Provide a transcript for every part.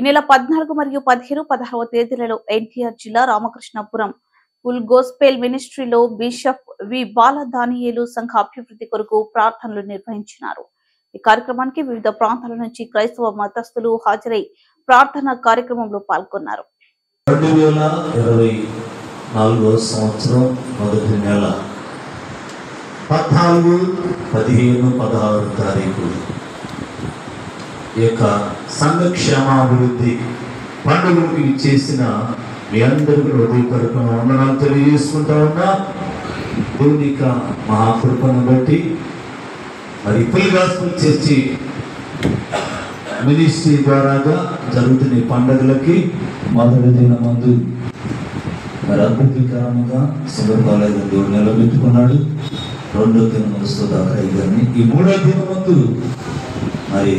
నెల 14 మరియు 15, 16వ తేదీలలో ఎన్టీఆర్ జిల్లా రామకృష్ణాపురం ఫుల్ గోస్పెల్ మినిస్ట్రీలో బిషప్ వి బాల దానియేలు సంఘ అభివృద్ధి కొరకు ప్రార్థనలు నిర్వహించినారు. ఈ కార్యక్రమానికి వివిధ ప్రాంతాల నుంచి క్రైస్తవ మతస్థులు హాజరై ప్రార్థనా కార్యక్రమంలో పాల్గొన్నారు. 2024వ సంవత్సరం మొదటి నెల 14, 15, 16 తారీఖు ఈ యొక్క సంఘ క్షేమాభివృద్ధి పండుగకి చేసిన మీ అందరికీ హృదయపూర్వకంగా వందనాలు తెలియజేసుకుంటా ఉన్నా. దేవుని యొక్క మహాకృపను బట్టి మరి ఫుల్ గాస్పెల్ చర్చి మినిస్ట్రీ ద్వారాగా జరుగుతున్న పండుగలకి మొదటి దినమందు మరి అద్భుతకరంగా సుందరపాలయ దేవుడు నిలబెట్టుకున్నాడు. రెండో దినమందు సుధాకర్ గారిని, ఈ మూడో దినమందు మరి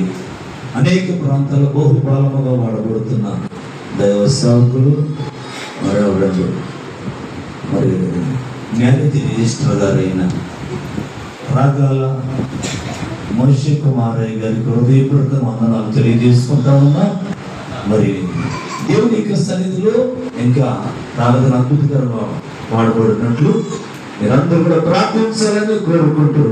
అనేక ప్రాంతాల్లో బహుబాలముగా వాడబడుతున్న దైవ సేవకులు మరి న్యాయతి రిజిస్టర్ గారైన రాగాల మనిషి కుమారయ్య గారికి హృదయపూర్వక వందనాలు తెలియజేసుకుంటా ఉన్నా. మరి దేవుని యొక్క సన్నిధిలో ఇంకా ప్రార్థన అద్భుతకరంగా వాడబడినట్లు మీరందరూ కూడా ప్రార్థించాలని కోరుకుంటూ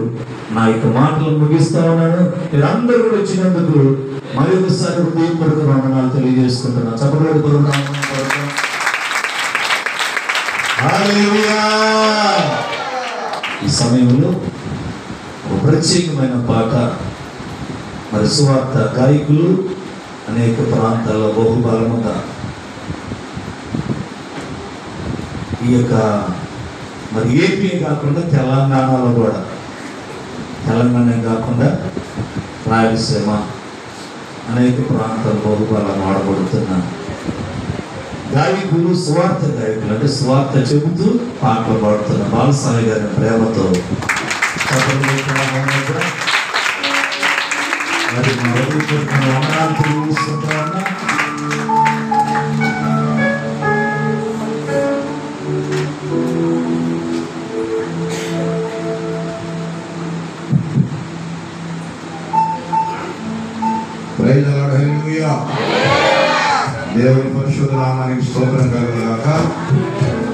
నా యొక్క మాటలు ముగిస్తా ఉన్నాను. మీరందరూ కూడా వచ్చినందుకు మరి ఒకసారి హృదయపూర్వక వందనాలు తెలియజేసుకుంటున్నాను. చెప్పబడి ఈ సమయంలో ఒక ప్రత్యేకమైన పాట మరి సువార్త గాయకులు అనేక ప్రాంతాల్లో బహుబలముగా ఈ యొక్క మరి ఏపీ కాకుండా తెలంగాణలో కూడా, తెలంగాణ కాకుండా రాయలసీమ అనేక ప్రాంతాలు బహుబలం వాడబడుతున్న గాయకులు, స్వార్థ గాయకులు అంటే స్వార్థ చెబుతూ పాటలు పాడుతున్న బాలస్వామి గారి ప్రేమతో మరి వందనాలు తెలియజేసుకుంటా ఉన్నా. దేవుని పరిశుద్ధ నామానికి స్తోత్రం కలుగుగాక.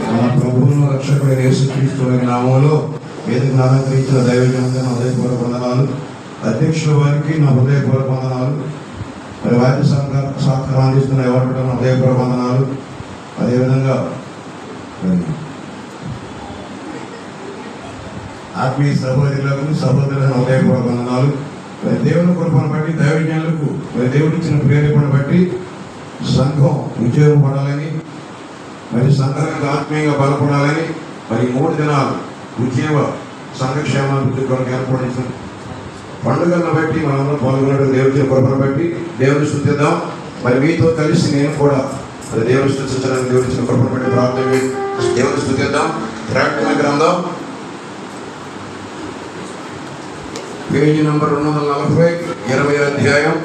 మన ప్రభువును రక్షకుడైన యేసుక్రీస్తు నామములో వేదికను అలంకరించిన దైవజనులకు నా హృదయపూర్వక వందనాలు. అధ్యక్షుల వారికి నా హృదయపూర్వక వందనాలు. మరి వారి సహకారం అందిస్తున్న ఎవరికి నా హృదయపూర్వక వందనాలు. అదేవిధంగా ఆత్మీయ సహోదరులకు సహోదరులకు హృదయపూర్వక వందనాలు. మరి దేవుని కృపను బట్టి దైవజ్ఞులకు మరి దేవుడు ఇచ్చిన ప్రేరేపణ బట్టి సంఘం ఉద్యోగపడాలని, మరి సంఘానికి ఆత్మీయంగా బలపడాలని మరి 3 దినాలు ఉద్యోగ సంఘక్షేమాభివృద్ధి కొరకు ఏర్పడించిన పండుగలను బట్టి మనంలో పాల్గొనడం దేవుడి కృపను బట్టి దేవుని స్తుతిద్దాం. మరి మీతో కలిసి నేను కూడా మరి దేవుని స్తుతించడానికి దేవుడి ఇచ్చిన కృపను బట్టి ప్రార్థన దేవుని స్తుతిద్దాం. ప్రకటన గ్రంథం పేజీ నంబర్ 240, 20వ అధ్యాయం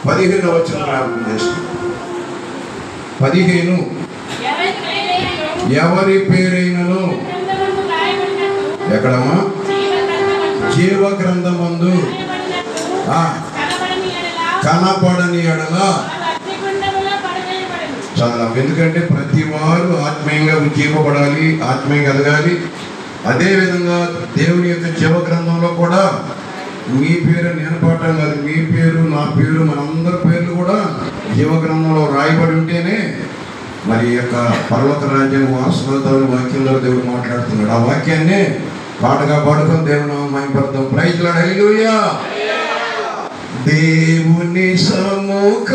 15వ వచనం ప్రారంభం చేస్తాం. 15 ఎవరి పేరైనను ఎక్కడమ్మా జీవ గ్రంథమందు కనపడని ఎడల చాలా. ఎందుకంటే ప్రతి వారు ఆత్మీయంగా ఉజ్జీవపడాలి, ఆత్మీయంగా ఎదగాలి. అదేవిధంగా దేవుని యొక్క జీవ గ్రంథంలో కూడా మీ పేరు నేను పాఠం కాదు, మీ పేరు నా పేరు మనందరి పేర్లు కూడా జీవ గ్రంథంలో రాయబడి ఉంటేనే మరి యొక్క పర్వత రాజ్యం వాస్తవాలు వాక్యంలో దేవుడు మాట్లాడుతున్నాడు. ఆ వాక్యాన్ని పాటగా పాడుకొని దేవుని మహిమపడతాం. ప్రైజ్ లార్డ్, హల్లెలూయా. దేవుని సముఖ